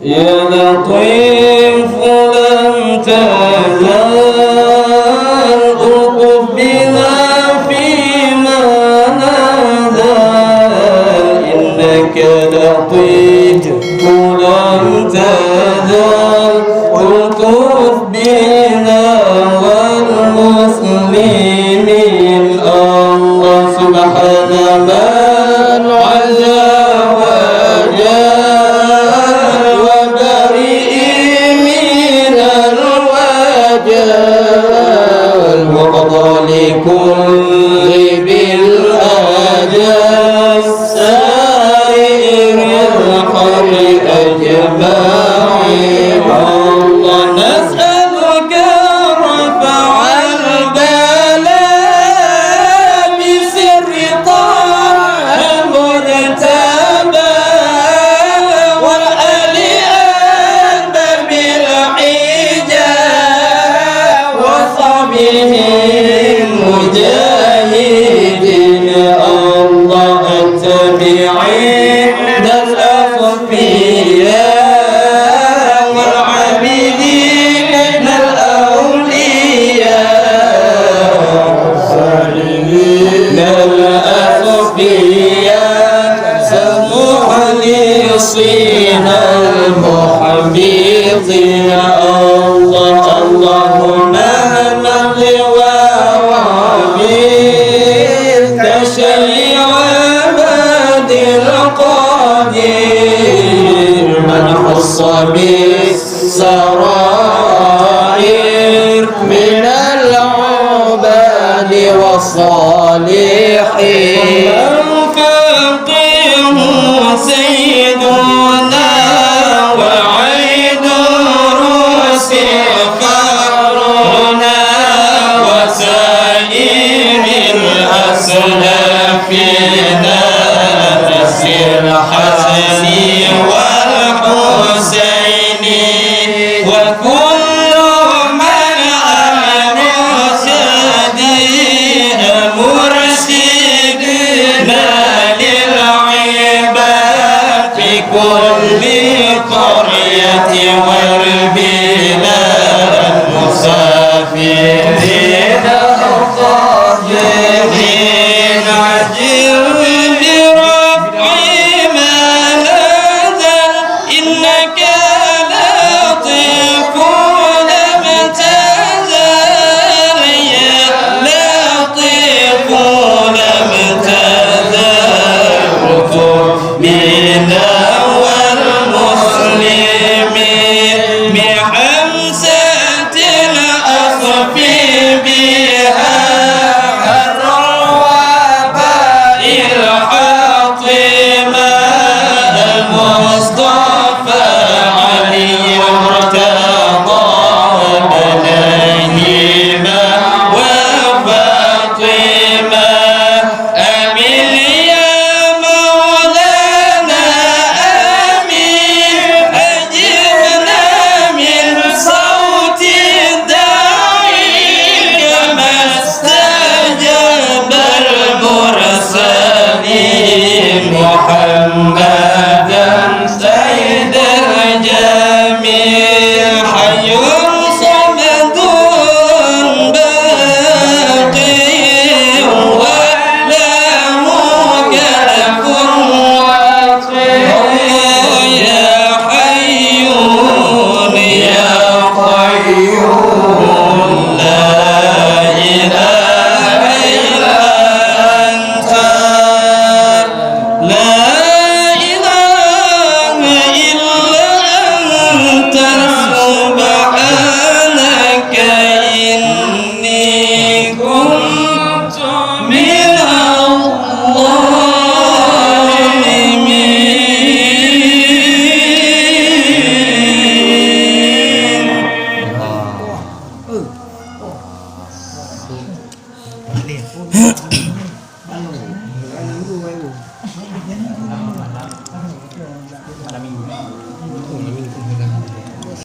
يا لطيف لم تزل ألطف بنا فيما نزل إنك لطيف لم تزل ألطف بنا والمسلمين الله سبحان من عزا وجل وبرئ من الوجل وقضى لكل بالأجل سائر الخلق أجمعين الله نسألك رفع البلاء بسر طه المجتبى والآل أنت بالحجاب وصحبه المجاهدين الله التابعين الأصفياء والعابدين الأولياء الأصفياء المخلصين المحبطين الله اللهم من لواء كشيء عباد القدير من خص بالسرائر من العباد والصالحين فقيه سيدنا وعيد رؤوس فخرنا وسائر الأسلاف نفس الحسن والحسين وكل من عن رشدين مرشدنا للعباد في كل قرية والبلاد مسافرين الطاهرين عجل برفع ما نزل إنك لطيف لم تزل يا لطيف لم تزل ألطف بنا والمسلمين بحمزة الأصف بها الروابع الحاطمة المصطفى علي مرتضى بنيهما وفاطمة أمين يا مولانا أمين أجبنا من صوت الداعي كما استجاب المرسلين محمد